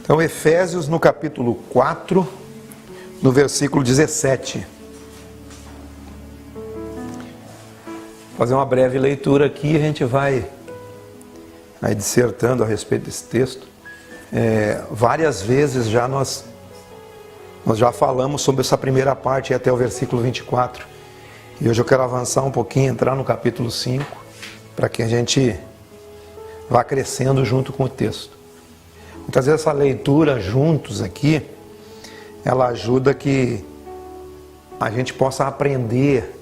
Então, Efésios, no capítulo 4, no versículo 17. Vou fazer uma breve leitura aqui e a gente vai dissertando a respeito desse texto. Várias vezes já nós já falamos sobre essa primeira parte até o versículo 24. E hoje eu quero avançar um pouquinho, entrar no capítulo 5, para que a gente vá crescendo junto com o texto. Muitas vezes essa leitura juntos aqui, ela ajuda que a gente possa aprender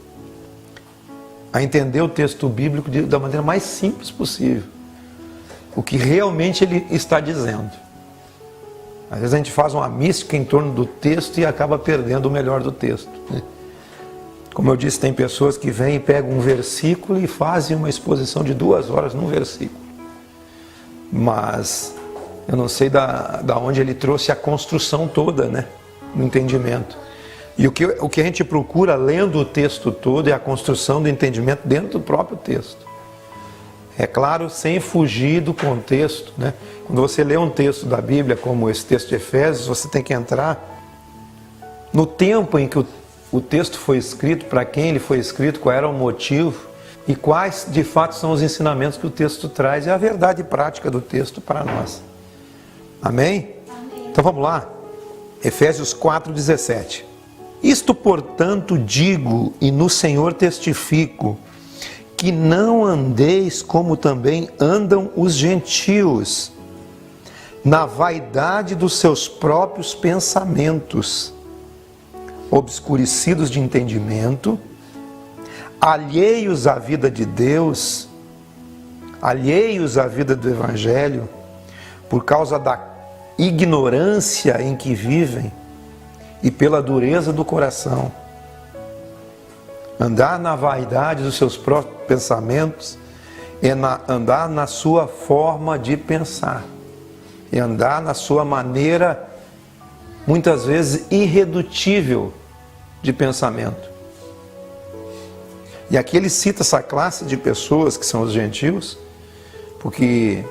a entender o texto bíblico da maneira mais simples possível. O que realmente ele está dizendo. Às vezes a gente faz uma mística em torno do texto e acaba perdendo o melhor do texto. Como eu disse, tem pessoas que vêm e pegam um versículo e fazem uma exposição de 2 horas num versículo. Mas eu não sei da onde ele trouxe a construção toda, né? No entendimento. E o que a gente procura lendo o texto todo é a construção do entendimento dentro do próprio texto. É claro, sem fugir do contexto, né? Quando você lê um texto da Bíblia, como esse texto de Efésios, você tem que entrar no tempo em que o texto foi escrito, para quem ele foi escrito, qual era o motivo e quais de fato são os ensinamentos que o texto traz e a verdade prática do texto para nós. Amém? Amém. Então vamos lá. Efésios 4:17. Isto, portanto, digo e no Senhor testifico, que não andeis como também andam os gentios, na vaidade dos seus próprios pensamentos, obscurecidos de entendimento, alheios à vida de Deus, alheios à vida do Evangelho, por causa da ignorância em que vivem e pela dureza do coração. Andar na vaidade dos seus próprios pensamentos é andar na sua forma de pensar, é andar na sua maneira, muitas vezes irredutível de pensamento. E aqui ele cita essa classe de pessoas que são os gentios, porque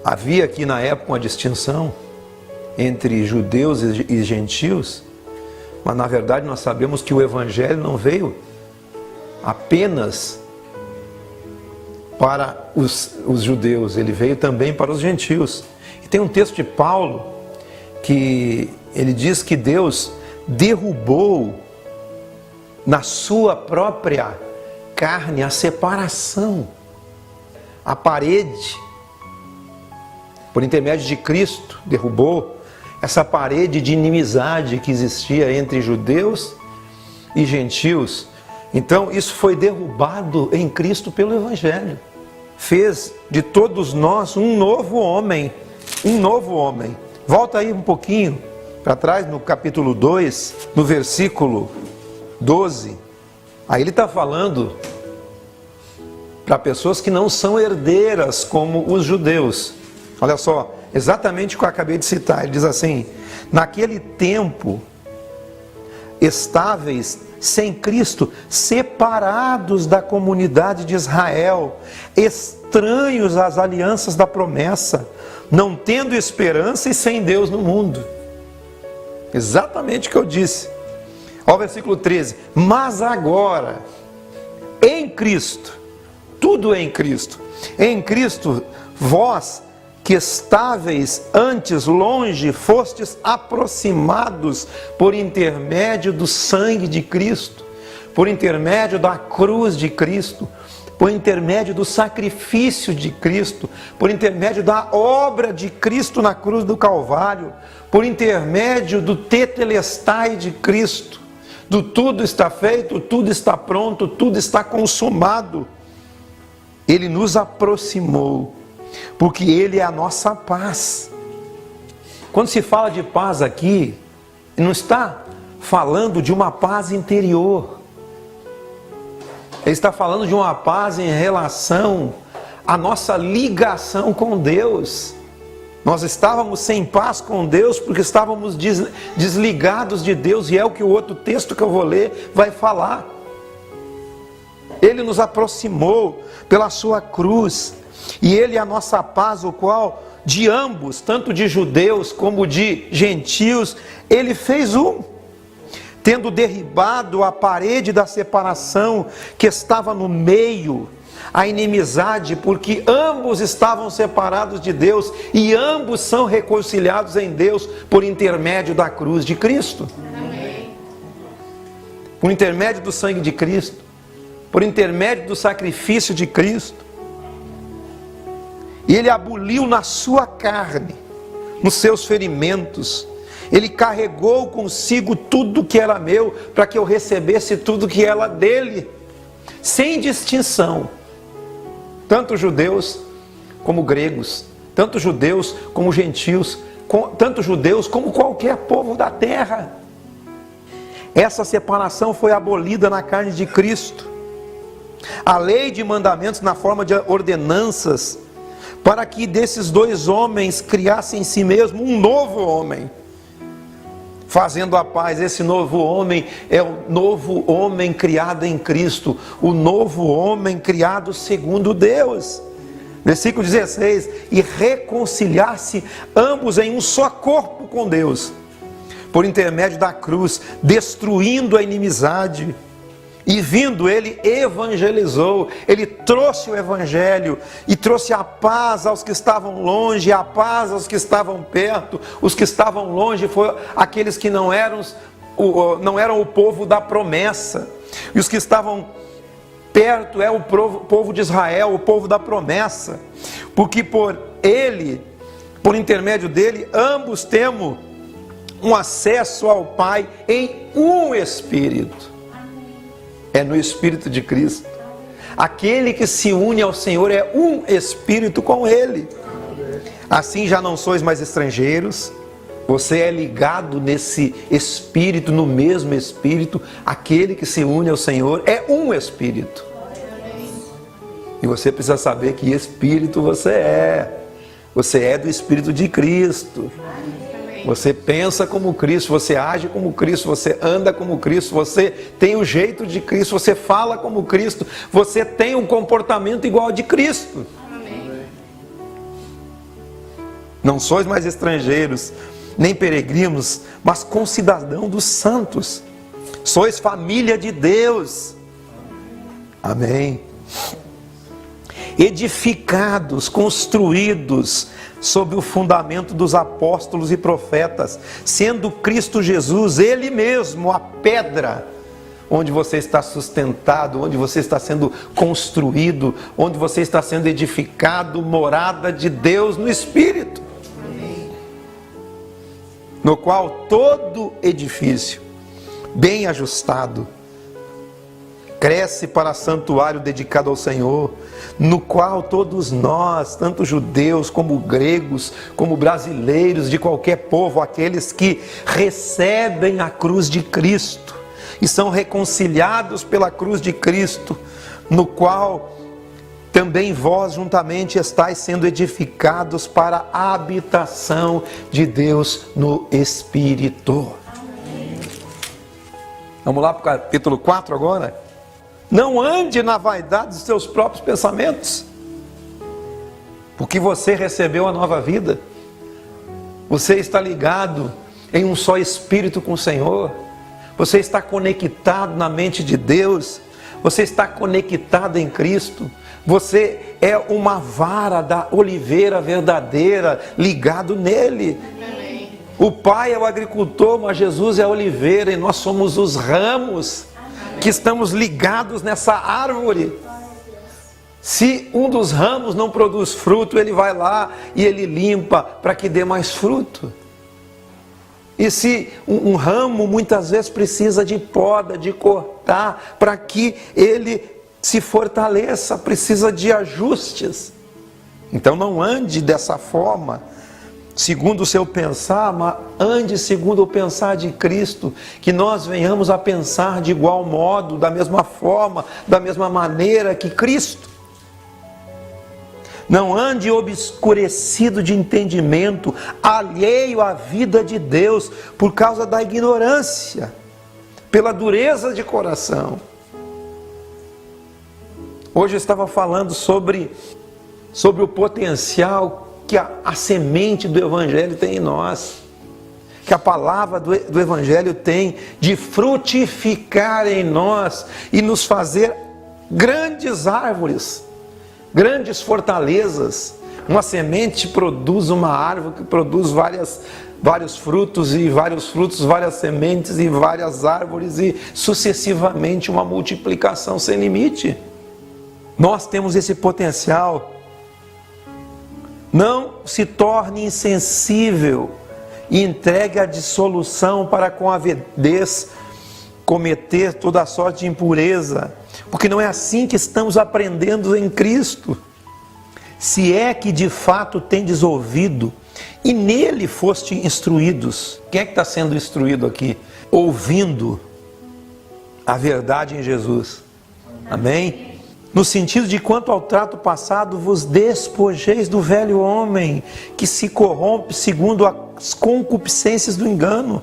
havia aqui na época uma distinção entre judeus e gentios, mas na verdade nós sabemos que o Evangelho não veio apenas para os judeus, ele veio também para os gentios. E tem um texto de Paulo que ele diz que Deus derrubou na sua própria carne a separação, a parede. Por intermédio de Cristo, derrubou essa parede de inimizade que existia entre judeus e gentios. Então, isso foi derrubado em Cristo pelo Evangelho. Fez de todos nós um novo homem. Um novo homem. Volta aí um pouquinho para trás, no capítulo 2, no versículo 12. Aí ele está falando para pessoas que não são herdeiras como os judeus. Olha só, exatamente o que eu acabei de citar. Ele diz assim: naquele tempo, estáveis sem Cristo, separados da comunidade de Israel, estranhos às alianças da promessa, não tendo esperança e sem Deus no mundo. Exatamente o que eu disse. Olha o versículo 13. Mas agora, em Cristo, tudo é em Cristo. Em Cristo, vós que estáveis antes longe, fostes aproximados por intermédio do sangue de Cristo, por intermédio da cruz de Cristo, por intermédio do sacrifício de Cristo, por intermédio da obra de Cristo na cruz do Calvário, por intermédio do tetelestai de Cristo, do tudo está feito, tudo está pronto, tudo está consumado. Ele nos aproximou, porque Ele é a nossa paz. Quando se fala de paz aqui, não está falando de uma paz interior. Ele está falando de uma paz em relação à nossa ligação com Deus. Nós estávamos sem paz com Deus porque estávamos desligados de Deus, e é o que o outro texto que eu vou ler vai falar. Ele nos aproximou pela sua cruz, e Ele é a nossa paz, o qual de ambos, tanto de judeus como de gentios, ele fez um, tendo derribado a parede da separação que estava no meio, a inimizade, porque ambos estavam separados de Deus e ambos são reconciliados em Deus por intermédio da cruz de Cristo. Amém. Por intermédio do sangue de Cristo, por intermédio do sacrifício de Cristo. E ele aboliu na sua carne, nos seus ferimentos. Ele carregou consigo tudo que era meu, para que eu recebesse tudo que era dele, sem distinção. Tanto judeus como gregos, tanto judeus como gentios, tanto judeus como qualquer povo da terra. Essa separação foi abolida na carne de Cristo. A lei de mandamentos na forma de ordenanças, para que desses dois homens criassem em si mesmo um novo homem, fazendo a paz. Esse novo homem é o novo homem criado em Cristo, o novo homem criado segundo Deus. Versículo 16: e reconciliar-se ambos em um só corpo com Deus, por intermédio da cruz, destruindo a inimizade. E vindo, ele evangelizou, ele trouxe o evangelho e trouxe a paz aos que estavam longe, a paz aos que estavam perto. Os que estavam longe foram aqueles que não eram o povo da promessa, e os que estavam perto é o povo de Israel, o povo da promessa, porque por intermédio dele, ambos temos um acesso ao Pai em um Espírito. É no Espírito de Cristo. Aquele que se une ao Senhor é um Espírito com Ele. Assim já não sois mais estrangeiros. Você é ligado nesse Espírito, no mesmo Espírito. Aquele que se une ao Senhor é um Espírito. E você precisa saber que Espírito você é. Você é do Espírito de Cristo. Você pensa como Cristo, você age como Cristo, você anda como Cristo, você tem o jeito de Cristo, você fala como Cristo, você tem um comportamento igual ao de Cristo. Amém. Não sois mais estrangeiros, nem peregrinos, mas concidadãos dos santos. Sois família de Deus. Amém. Edificados, construídos sob o fundamento dos apóstolos e profetas, sendo Cristo Jesus, Ele mesmo, a pedra, onde você está sustentado, onde você está sendo construído, onde você está sendo edificado, morada de Deus no Espírito. Amém. No qual todo edifício, bem ajustado, cresce para santuário dedicado ao Senhor, no qual todos nós, tanto judeus como gregos, como brasileiros de qualquer povo, aqueles que recebem a cruz de Cristo e são reconciliados pela cruz de Cristo, no qual também vós juntamente estáis sendo edificados para a habitação de Deus no Espírito. Vamos lá para o capítulo 4 agora. Não ande na vaidade dos seus próprios pensamentos, porque você recebeu a nova vida, você está ligado em um só Espírito com o Senhor, você está conectado na mente de Deus, você está conectado em Cristo, você é uma vara da oliveira verdadeira, ligado nele. Amém. O Pai é o agricultor, mas Jesus é a oliveira e nós somos os ramos que estamos ligados nessa árvore. Se um dos ramos não produz fruto, ele vai lá e ele limpa para que dê mais fruto. E se um ramo muitas vezes precisa de poda, de cortar, para que ele se fortaleça, precisa de ajustes. Então não ande dessa forma, segundo o seu pensar, mas ande segundo o pensar de Cristo, que nós venhamos a pensar de igual modo, da mesma forma, da mesma maneira que Cristo. Não ande obscurecido de entendimento, alheio à vida de Deus, por causa da ignorância, pela dureza de coração. Hoje eu estava falando sobre o potencial que a semente do Evangelho tem em nós, que a palavra do Evangelho tem de frutificar em nós e nos fazer grandes árvores, grandes fortalezas. Uma semente produz uma árvore que produz vários frutos, e vários frutos, várias sementes e várias árvores, e sucessivamente uma multiplicação sem limite. Nós temos esse potencial. Não se torne insensível e entregue à dissolução para com avidez cometer toda a sorte de impureza, porque não é assim que estamos aprendendo em Cristo. Se é que de fato tendes ouvido e nele foste instruídos. Quem é que está sendo instruído aqui? Ouvindo a verdade em Jesus. Amém? No sentido de quanto ao trato passado, vos despojeis do velho homem, que se corrompe segundo as concupiscências do engano,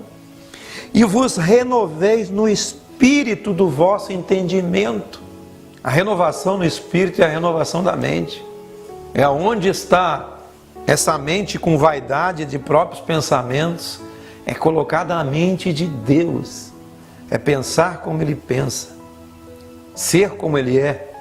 e vos renoveis no espírito do vosso entendimento. A renovação no espírito é a renovação da mente. É onde está essa mente com vaidade de próprios pensamentos. É colocada a mente de Deus. É pensar como Ele pensa, ser como Ele é.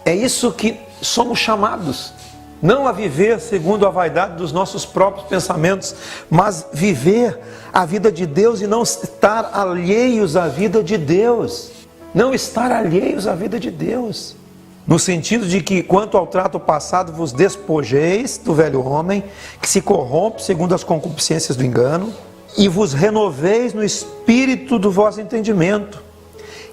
É isso que somos chamados. Não a viver segundo a vaidade dos nossos próprios pensamentos, mas viver a vida de Deus e não estar alheios à vida de Deus. Não estar alheios à vida de Deus. No sentido de que, quanto ao trato passado, vos despojeis do velho homem, que se corrompe segundo as concupiscências do engano, e vos renoveis no espírito do vosso entendimento,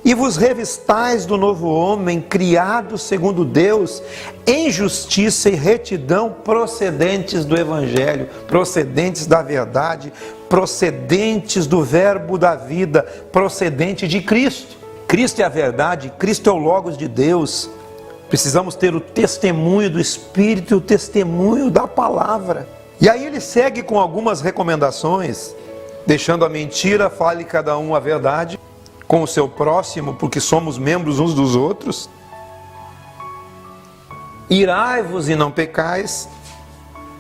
e vos revistais do novo homem, criado segundo Deus, em justiça e retidão, procedentes do Evangelho, procedentes da verdade, procedentes do verbo da vida, procedente de Cristo. Cristo é a verdade, Cristo é o Logos de Deus. Precisamos ter o testemunho do Espírito e o testemunho da palavra. E aí ele segue com algumas recomendações, deixando a mentira, fale cada um a verdade com o seu próximo, porque somos membros uns dos outros. Irai-vos e não pecais.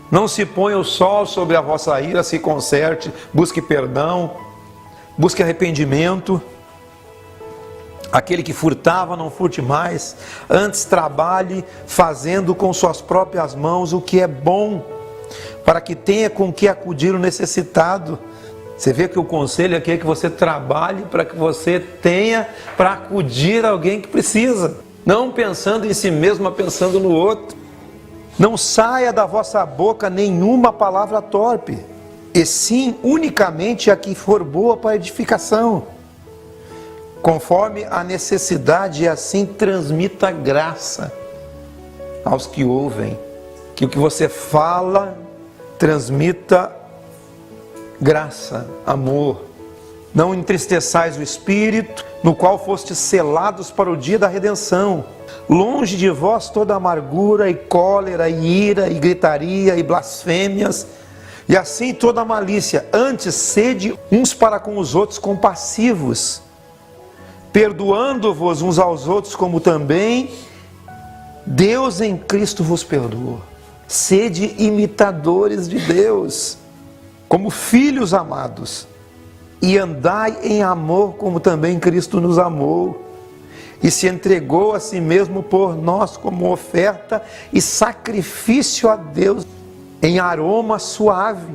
Não se ponha o sol sobre a vossa ira, se conserte, busque perdão, busque arrependimento. Aquele que furtava, não furte mais, antes trabalhe fazendo com suas próprias mãos o que é bom, para que tenha com que acudir o necessitado. Você vê que o conselho aqui é que você trabalhe para que você tenha para acudir alguém que precisa, não pensando em si mesmo, mas pensando no outro. Não saia da vossa boca nenhuma palavra torpe, e sim unicamente a que for boa para edificação, conforme a necessidade, e assim transmita graça aos que ouvem. Que o que você fala transmita graça, amor. Não entristeçais o Espírito, no qual fostes selados para o dia da redenção. Longe de vós toda amargura e cólera e ira e gritaria e blasfêmias, e assim toda malícia. Antes sede uns para com os outros compassivos, perdoando-vos uns aos outros, como também Deus em Cristo vos perdoou. Sede imitadores de Deus, como filhos amados, e andai em amor, como também Cristo nos amou, e se entregou a si mesmo por nós, como oferta e sacrifício a Deus, em aroma suave.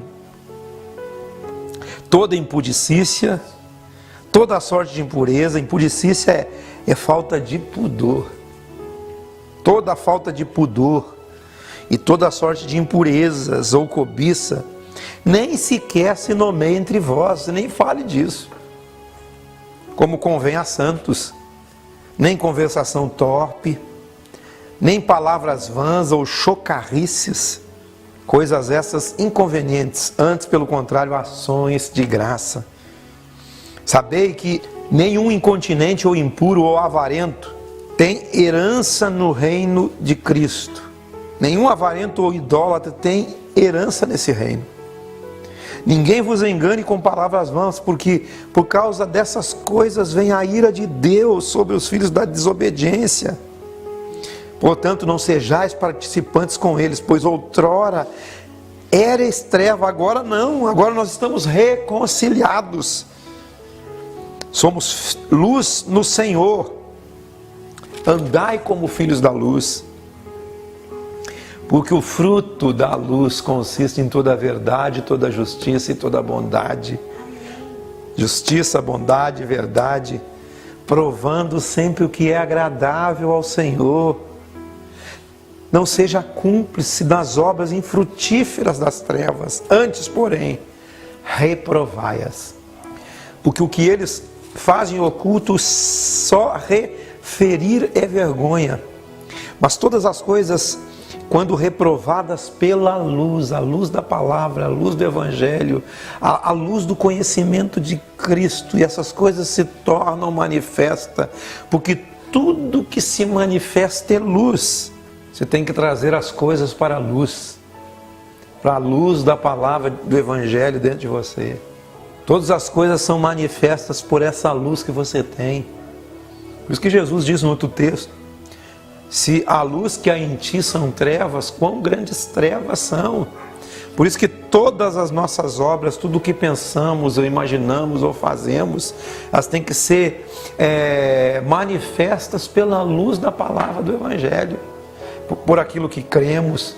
Toda impudicícia, toda sorte de impureza, impudicícia é falta de pudor. Toda falta de pudor e toda sorte de impurezas ou cobiça, nem sequer se nomeie entre vós, nem fale disso, como convém a santos, nem conversação torpe, nem palavras vãs ou chocarrices, coisas essas inconvenientes, antes pelo contrário, ações de graça. Sabei que nenhum incontinente ou impuro ou avarento tem herança no reino de Cristo. Nenhum avarento ou idólatra tem herança nesse reino. Ninguém vos engane com palavras vãs, porque por causa dessas coisas vem a ira de Deus sobre os filhos da desobediência. Portanto, não sejais participantes com eles, pois outrora Éreis treva, agora não, agora nós estamos reconciliados. Somos luz no Senhor. Andai como filhos da luz. Porque o fruto da luz consiste em toda a verdade, toda a justiça e toda a bondade. Justiça, bondade, verdade, provando sempre o que é agradável ao Senhor. Não seja cúmplice das obras infrutíferas das trevas, antes, porém, reprovai-as. Porque o que eles fazem oculto, só referir é vergonha. Mas todas as coisas, quando reprovadas pela luz, a luz da palavra, a luz do Evangelho, a luz do conhecimento de Cristo, e essas coisas se tornam manifestas, porque tudo que se manifesta é luz. Você tem que trazer as coisas para a luz da palavra do Evangelho dentro de você. Todas as coisas são manifestas por essa luz que você tem. Por isso que Jesus diz no outro texto: se a luz que há em ti são trevas, quão grandes trevas são. Por isso que todas as nossas obras, tudo o que pensamos, ou imaginamos, ou fazemos, elas têm que ser manifestas pela luz da palavra do Evangelho. Por aquilo que cremos,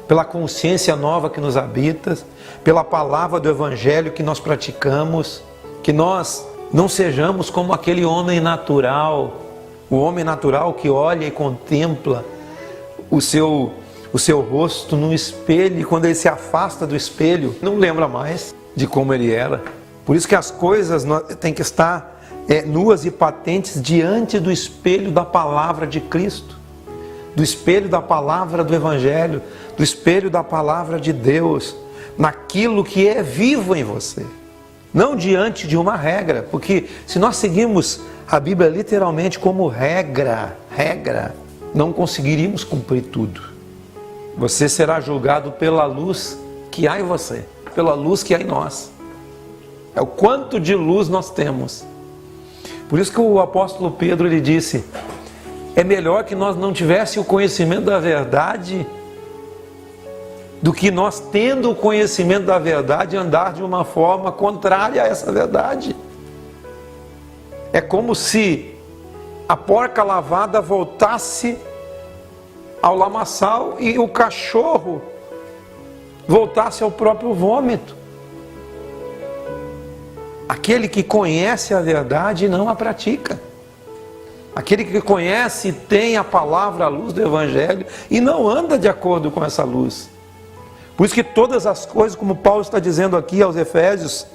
pela consciência nova que nos habita, pela palavra do Evangelho que nós praticamos, que nós não sejamos como aquele homem natural, o homem natural que olha e contempla o seu rosto no espelho, e quando ele se afasta do espelho, não lembra mais de como ele era. Por isso que as coisas têm que estar nuas e patentes diante do espelho da palavra de Cristo, do espelho da palavra do Evangelho, do espelho da palavra de Deus, naquilo que é vivo em você. Não diante de uma regra, porque se nós seguimos a Bíblia literalmente como regra, não conseguiríamos cumprir tudo. Você será julgado pela luz que há em você, pela luz que há em nós. É o quanto de luz nós temos. Por isso que o apóstolo Pedro, ele disse: é melhor que nós não tivéssemos o conhecimento da verdade, do que nós, tendo o conhecimento da verdade, andar de uma forma contrária a essa verdade. É como se a porca lavada voltasse ao lamaçal e o cachorro voltasse ao próprio vômito. Aquele que conhece a verdade não a pratica. Aquele que conhece e tem a palavra, a luz do Evangelho, e não anda de acordo com essa luz. Por isso que todas as coisas, como Paulo está dizendo aqui aos Efésios,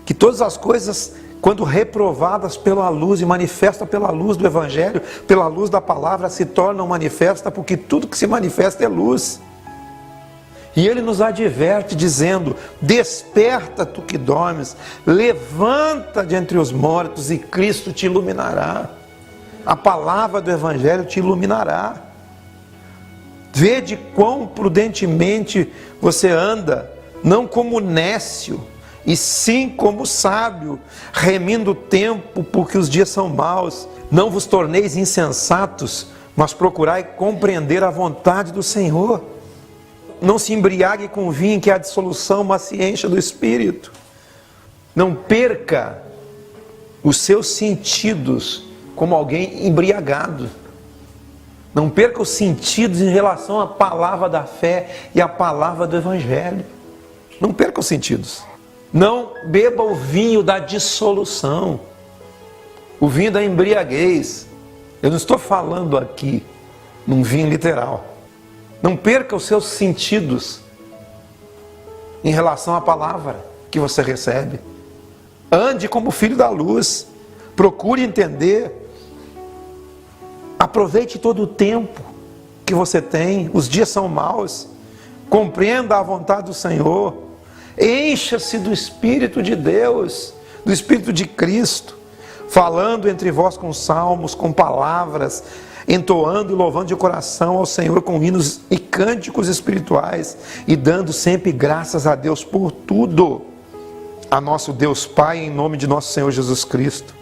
que todas as coisas, quando reprovadas pela luz e manifestas pela luz do Evangelho, pela luz da palavra, se tornam manifestas, porque tudo que se manifesta é luz. E ele nos adverte dizendo: desperta tu que dormes, levanta de entre os mortos e Cristo te iluminará. A palavra do Evangelho te iluminará. Vede quão prudentemente você anda, não como nécio, e sim como sábio, remindo o tempo, porque os dias são maus. Não vos torneis insensatos, mas procurai compreender a vontade do Senhor. Não se embriague com vinho, que há dissolução, mas se encha do Espírito. Não perca os seus sentidos como alguém embriagado. Não perca os sentidos em relação à palavra da fé e à palavra do Evangelho. Não perca os sentidos. Não beba o vinho da dissolução, o vinho da embriaguez. Eu não estou falando aqui num vinho literal. Não perca os seus sentidos em relação à palavra que você recebe. Ande como filho da luz. Procure entender. Aproveite todo o tempo que você tem. Os dias são maus. Compreenda a vontade do Senhor. Encha-se do Espírito de Deus, do Espírito de Cristo, falando entre vós com salmos, com palavras, entoando e louvando de coração ao Senhor com hinos e cânticos espirituais, e dando sempre graças a Deus por tudo, a nosso Deus Pai, em nome de nosso Senhor Jesus Cristo,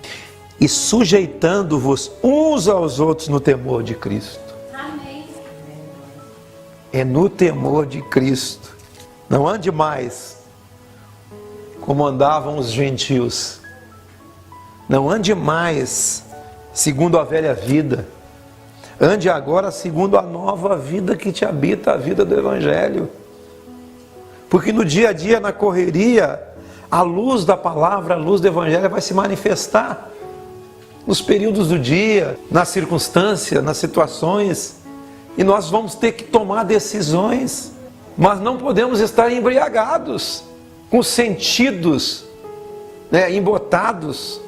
e sujeitando-vos uns aos outros no temor de Cristo. Amém. é no temor de Cristo. Não ande mais como andavam os gentios. Não ande mais segundo a velha vida. Ande agora segundo a nova vida que te habita, a vida do Evangelho. Porque no dia a dia, na correria, a luz da palavra, a luz do Evangelho vai se manifestar nos períodos do dia, nas circunstâncias, nas situações. E nós vamos ter que tomar decisões. Mas não podemos estar embriagados, com os sentidos embotados,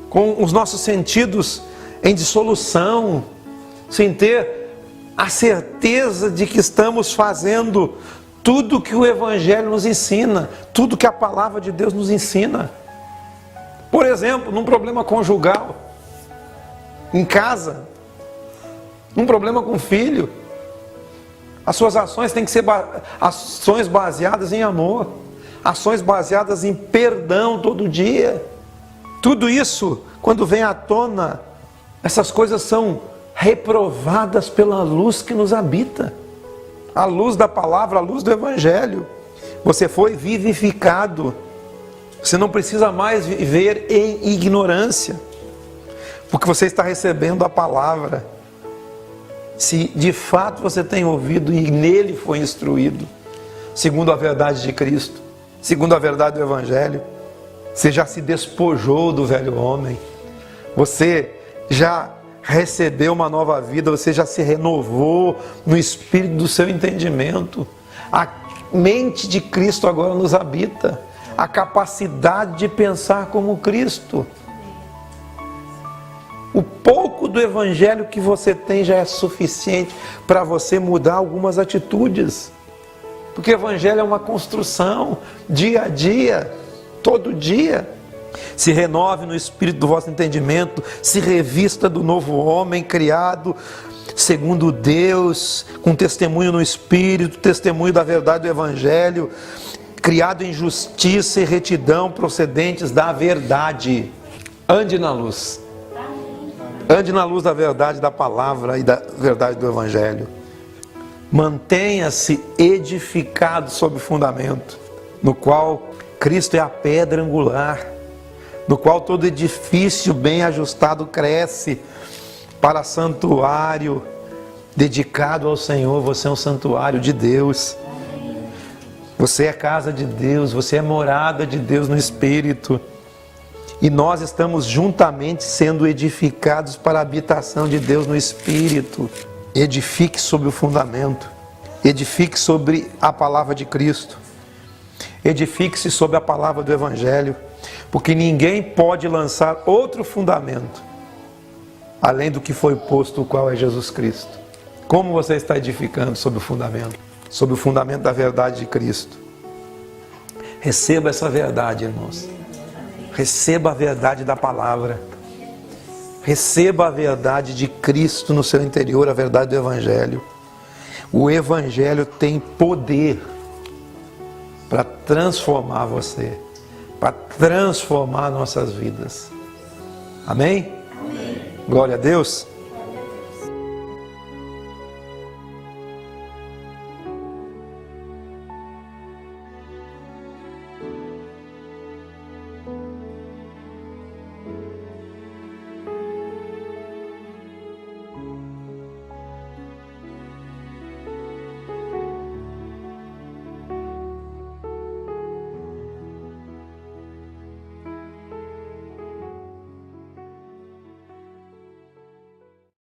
com os nossos sentidos em dissolução, sem ter a certeza de que estamos fazendo tudo que o Evangelho nos ensina, tudo que a palavra de Deus nos ensina. Por exemplo, num problema conjugal, em casa, num problema com o filho, as suas ações têm que ser ações baseadas em amor, ações baseadas em perdão todo dia. Tudo isso, quando vem à tona, essas coisas são reprovadas pela luz que nos habita. A luz da palavra, a luz do Evangelho. Você foi vivificado. Você não precisa mais viver em ignorância, porque você está recebendo a palavra. Se de fato você tem ouvido e nele foi instruído, segundo a verdade de Cristo, segundo a verdade do Evangelho, você já se despojou do velho homem, você já recebeu uma nova vida, você já se renovou no espírito do seu entendimento. A mente de Cristo agora nos habita, a capacidade de pensar como Cristo. O pouco do Evangelho que você tem já é suficiente para você mudar algumas atitudes. Porque o Evangelho é uma construção, dia a dia, todo dia. Se renove no espírito do vosso entendimento, se revista do novo homem criado segundo Deus, com testemunho no espírito, testemunho da verdade do Evangelho, criado em justiça e retidão procedentes da verdade. Ande na luz. Ande na luz da verdade da palavra e da verdade do Evangelho. Mantenha-se edificado sobre o fundamento, no qual Cristo é a pedra angular, no qual todo edifício bem ajustado cresce para santuário dedicado ao Senhor. Você é um santuário de Deus. Você é casa de Deus, você é morada de Deus no Espírito. E nós estamos juntamente sendo edificados para a habitação de Deus no Espírito. Edifique sobre o fundamento. Edifique sobre a palavra de Cristo. Edifique-se sobre a palavra do Evangelho. Porque ninguém pode lançar outro fundamento além do que foi posto, o qual é Jesus Cristo. Como você está edificando sobre o fundamento? Sobre o fundamento da verdade de Cristo. Receba essa verdade, irmãos. Receba a verdade da palavra. Receba a verdade de Cristo no seu interior, a verdade do Evangelho. O Evangelho tem poder para transformar você, para transformar nossas vidas. Amém? Amém. Glória a Deus.